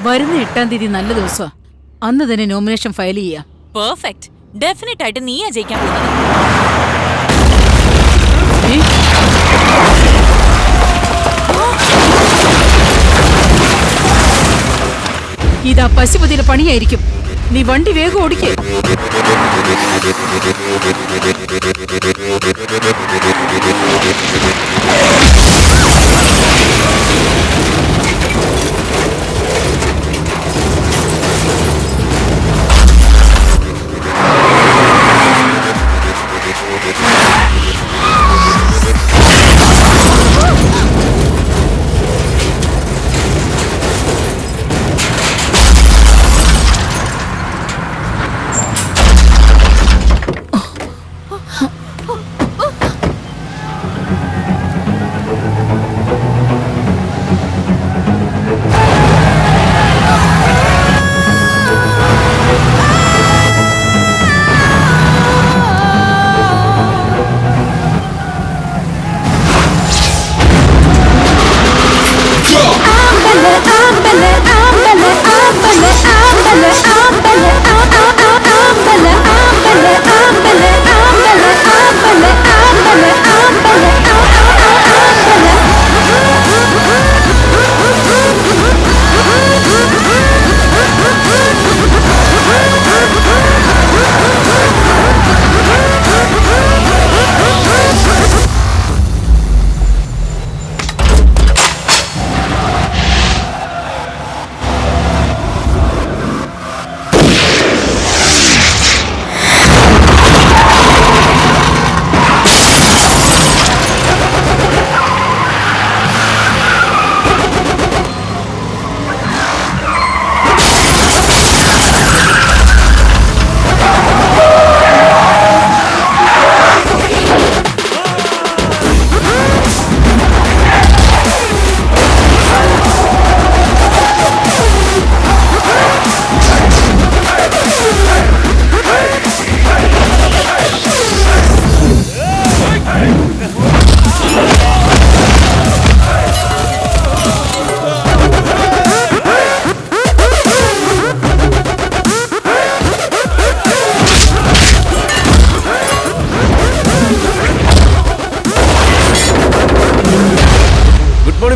വരുന്ന 8-ാം തീയതി നല്ല ദിവസമാ. അന്ന് തന്നെ നോമിനേഷൻ ഫയൽ ചെയ്യാം. പെർഫെക്റ്റ്. ഡെഫിനറ്റ് ആയിട്ട് നീയാ ജയിക്കാൻ പോകുന്നത്. ഇതാ പശുപതിയുടെ പണിയായിരിക്കും. നീ വണ്ടി വേഗം ഓടിക്കേ.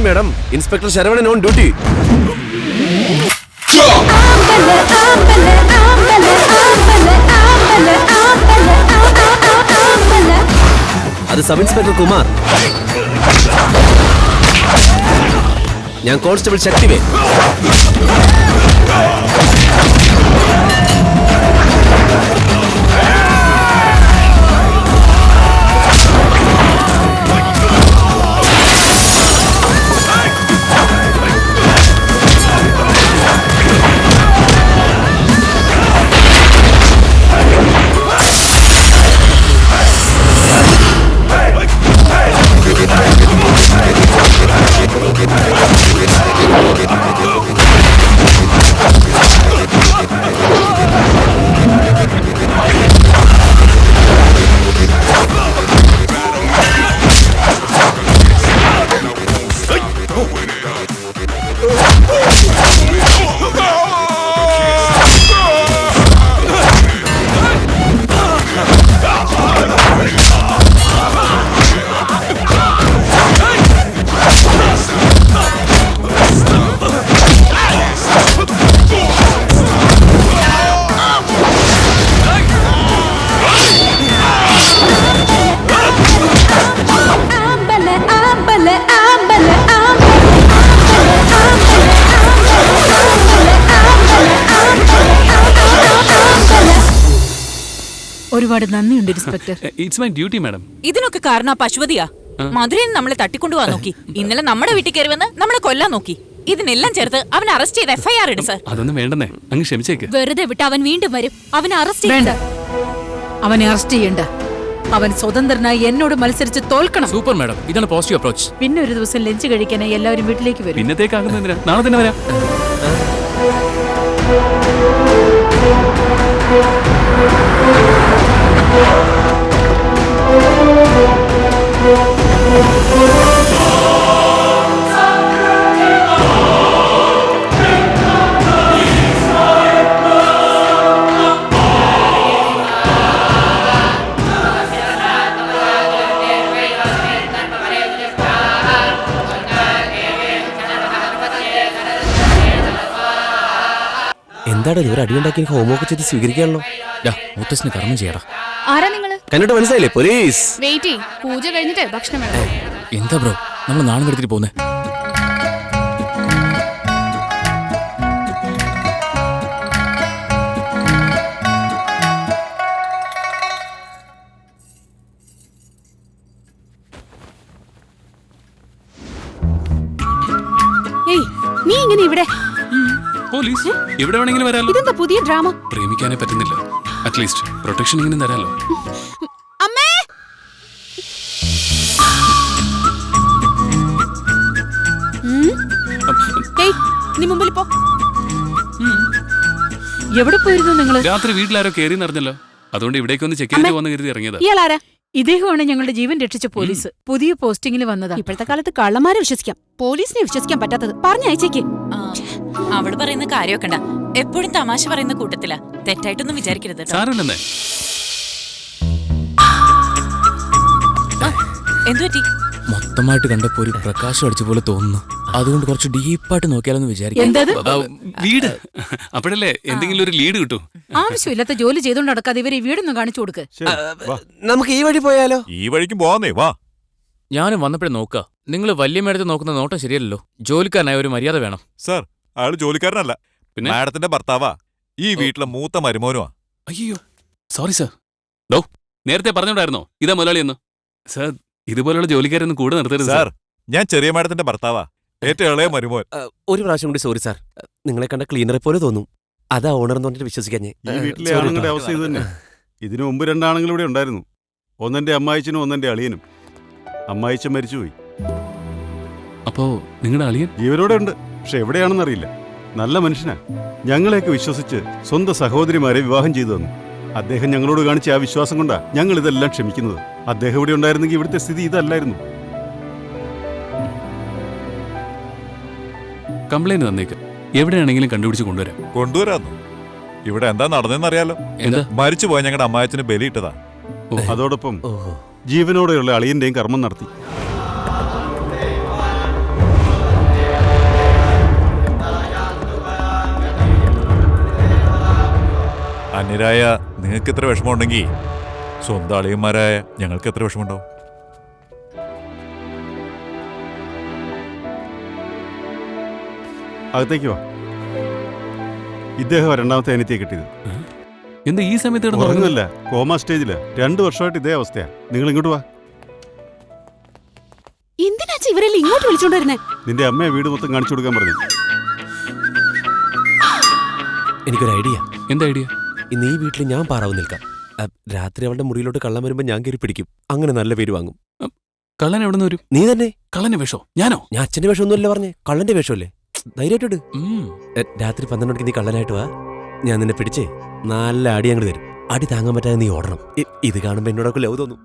Madam, Inspector Sharavanan on duty. That is Sub-Inspector Kumar. I am Constable Shakti. ഒരുപാട് നന്ദിയുണ്ട് inspector. It's my duty madam. ഇതിനൊക്കെ കാരണം പശുപതിയാ. മധുരയിൽ നമ്മളെ തട്ടിക്കൊണ്ടുപോകാൻ നോക്കി. ഇന്നലെ നമ്മുടെ വീട്ടിൽ കയറി വന്ന് നമ്മളെ കൊല്ലാൻ നോക്കി. ഇതിനെല്ലാം ചേർത്ത് അവൻ അറസ്റ്റ് ചെയ്ത് FIR ഇട് സർ. അതൊന്നും വേണ്ടെന്നേ, അങ്ങ് ക്ഷമിച്ചേക്ക്. വെറുതെ വിട്ട് അവൻ വീണ്ടും വരും. അവനെ അറസ്റ്റ് വേണ്ട, അവനെ അറസ്റ്റ് ചെയ്യണ്ട. അവൻ സ്വതന്ത്രനായി എന്നോട് മത്സരിച്ച് തോൽക്കണം. സൂപ്പർ മാഡം, ഇതാണ് പോസിറ്റീവ് അപ്രോച്ച്. പിന്നെ ഒരു ദിവസം ലഞ്ച് കഴിക്കാനായി എല്ലാവരും വീട്ടിലേക്ക് വരും. പിന്നത്തേക്കാകുന്നതിനാ, നാളെ തന്നെ വരാം. എന്താടാ ഒരു അടിയുണ്ടാക്കി ഹോംവർക്ക് ചെയ്ത് സ്വീകരിക്കാണല്ലോ. മുത്തശ്ശന് കർമ്മം ചെയ്യടാ. ആരാ നിങ്ങള്? കണ്ടിട്ട് മനസ്സിലായില്ലേ? പോലീസ്. വെയിറ്റ് ചെയ്യ്, പൂജ കഴിഞ്ഞിട്ട് ഭക്ഷണം വേണം. എന്താ ബ്രോ നമ്മൾ നാണം കെടുത്തിട്ട് പോന്നെ? ഏയ്, നീ ഇങ്ങനെ ഇവിടെ? പോലീസ് എവിടെ വേണമെങ്കിലും വരാലോ. ഇതെന്താ പുതിയ ഡ്രാമ? പ്രേമിക്കാനേ പറ്റുന്നില്ല, അറ്റ്ലീസ്റ്റ് പ്രൊട്ടക്ഷൻ ഇങ്ങനെ തരാലോ. അമ്മേ! ഏയ്, നീ മുമ്പിൽ പോ. എവിടെ പോയിരുന്നു നിങ്ങള്? രാത്രി വീട്ടിലാരോ കേറി നടന്നല്ലോ, അതുകൊണ്ട് ഇവിടേക്ക് ഒന്ന് ചെക്ക് ചെയ്തിട്ട് വന്ന് കരുതി ഇറങ്ങിയതാ. ഇയാളാരാ? ഇദ്ദേഹമാണ് ഞങ്ങളുടെ ജീവൻ രക്ഷിച്ച പോലീസ്. പുതിയ പോസ്റ്റിംഗിൽ വന്നതാ. ഇപ്പോഴത്തെ കാലത്ത് കള്ളന്മാരെ വിശ്വസിക്കാം, പോലീസിനെ വിശ്വസിക്കാൻ പറ്റാത്തത്. പറഞ്ഞയച്ചേക്ക്. ആ, അവള് പറയുന്ന കാര്യമൊക്കെ ഉണ്ടാ. എപ്പോഴും തമാശ പറയുന്ന കൂട്ടത്തിലാ. തെറ്റായിട്ടൊന്നും വിചാരിക്കരുത് കേട്ടോ. സാരമില്ലെന്നേ. എന്തു പറ്റി? മൊത്തമായിട്ട് കണ്ടപ്പോ ഒരു പ്രകാശം അടിച്ച പോലെ തോന്നുന്നു. അതുകൊണ്ട് കുറച്ച് ഡീപ്പായിട്ട് നോക്കിയാലെന്ന് വിചാരിക്കാം. എന്തത്? വീട് അപ്പോഴല്ലേ എന്തെങ്കിലും ഒരു ലീഡ് കിട്ടൂ. ആവശ്യമില്ലാത്ത ജോലി ചെയ്തോണ്ട് നടക്കാതെ ഇവരെ ഈ വീടൊന്ന് കാണിച്ചു കൊടുക്ക്. നമുക്ക് ഈ വഴി പോയാലോ? ഈ വഴിക്ക് പോവാന്നേ, വാ. ഞാനും വന്നപ്പോഴേ നോക്ക, നിങ്ങൾ വലിയ മേടത്ത് നോക്കുന്ന നോട്ടം ശരിയല്ലല്ലോ. ജോലിക്കാരനായ ഒരു മര്യാദ വേണം. സർ, അയാൾ ജോലിക്കാരനല്ല, പിന്നെ മാഡത്തിന്റെ ഭർത്താവാ. ഈ വീട്ടിലെ മൂത്ത മരുമോനുവാ. അയ്യോ സോറി സർ. ഡോ നേരത്തെ പറഞ്ഞോണ്ടായിരുന്നോ ഇതാ മുതലാളി എന്ന്? സർ ഇതുപോലുള്ള ജോലിക്കാരൊന്നും കൂടെ നിർത്തരുത് സാർ, ഞാൻ ചെറിയ മാഡത്തിന്റെ ഭർത്താവാ, ഏറ്റവും ഇളയ മരുമോൻ. ഒരു പ്രാവശ്യം കൂടി സോറി സാർ. നിങ്ങളെ കണ്ട ക്ലീനറെ പോലെ തോന്നും. അതാ ഓണർ എന്ന് പറഞ്ഞിട്ട് വിശ്വസിക്കാൻ ഞാൻ. ഈ വീട്ടിലെ ആണുങ്ങളുടെ അവസ്ഥ ഇത് തന്നെ. ഇതിനു മുമ്പ് രണ്ടാണുങ്ങൾ ഇവിടെ ഉണ്ടായിരുന്നു. ഒന്നെന്റെ അമ്മായിച്ചനും ഒന്നെന്റെ അളിയനും. അമ്മായിച്ചൻ മരിച്ചുപോയി. അപ്പോ നിങ്ങളുടെ അളിയൻ ജീവനോടെ ഉണ്ട്, പക്ഷെ എവിടെയാണെന്നറിയില്ല. നല്ല മനുഷ്യനാ. ഞങ്ങളെയൊക്കെ വിശ്വസിച്ച് സ്വന്തം സഹോദരിമാരെ വിവാഹം ചെയ്തു തന്നു. അദ്ദേഹം ഞങ്ങളോട് കാണിച്ച ആ വിശ്വാസം കൊണ്ടാ ഞങ്ങൾ ഇതെല്ലാം ക്ഷമിക്കുന്നത്. അദ്ദേഹം ഇവിടെ ഉണ്ടായിരുന്നെങ്കിൽ ഇവിടുത്തെ സ്ഥിതി ഇതല്ലായിരുന്നു. കംപ്ലൈന്റ് തന്നേക്ക്, എവിടെയാണെങ്കിലും കണ്ടുപിടിച്ച് കൊണ്ടുവരാം. കൊണ്ടുവരാന്നു. ഇവിടെ എന്താ നടന്നെന്നറിയാലോ. എന്താ? മരിച്ചുപോയ ഞങ്ങളുടെ അമ്മായച്ചന് ബലിയിട്ടതാ. അതോടൊപ്പം ജീവനോടെയുള്ള അളിയന്റെയും കർമ്മം നടത്തി. അന്യരായ നിങ്ങൾക്ക് എത്ര വിഷമമുണ്ടെങ്കിൽ സ്വന്തം അളിയന്മാരായ ഞങ്ങൾക്ക് എത്ര വിഷമമുണ്ടാവും? അകത്തേക്ക് വാ. ഇദ്ദേഹം രണ്ടാമത്തെ അനിയത്തിയെ കിട്ടിയത്. എന്താ ഈ സമയത്ത് ഉറങ്ങുന്നില്ല, കോമ സ്റ്റേജില്. 2 വർഷമായിട്ട് ഇതേ അവസ്ഥയാ. നിങ്ങൾ ഇങ്ങോട്ട് വാ. എന്തിനാ ഇവരെല്ലാം ഇങ്ങോട്ട് വിളിച്ചോണ്ടിരുന്നേ? നിന്റെ അമ്മയെ വീട് മൊത്തം കാണിച്ചു കൊടുക്കാൻ പറഞ്ഞു. എനിക്കൊരു ഐഡിയ. എന്താ ഐഡിയ? ഇന്ന് ഈ വീട്ടിൽ ഞാൻ പാറാവ് നിൽക്കാം. രാത്രി അവളുടെ മുറിയിലോട്ട് കള്ളം വരുമ്പോ ഞാൻ കയറി പിടിക്കും. അങ്ങനെ നല്ല പേര് വാങ്ങും. കള്ളൻ എവിടെ നിന്ന് വരും? നീ തന്നെ. കള്ളന്റെ വേഷോ? ഞാനോ? ഞാൻ അച്ഛന്റെ വേഷമൊന്നുമല്ല പറഞ്ഞേ, കള്ളന്റെ വേഷമല്ലേ. ധൈര്യമായിട്ടുണ്ട്. രാത്രി 12 മണിക്ക് നീ കള്ളനായിട്ട് വാ. ഞാൻ നിന്നെ പിടിച്ചേ നല്ല അടി അങ്ങോട്ട് തരും. അടി താങ്ങാൻ പറ്റാതെ നീ ഓടണം. ഇത് കാണുമ്പോ എന്നോടൊക്കെ ലവ് തോന്നും.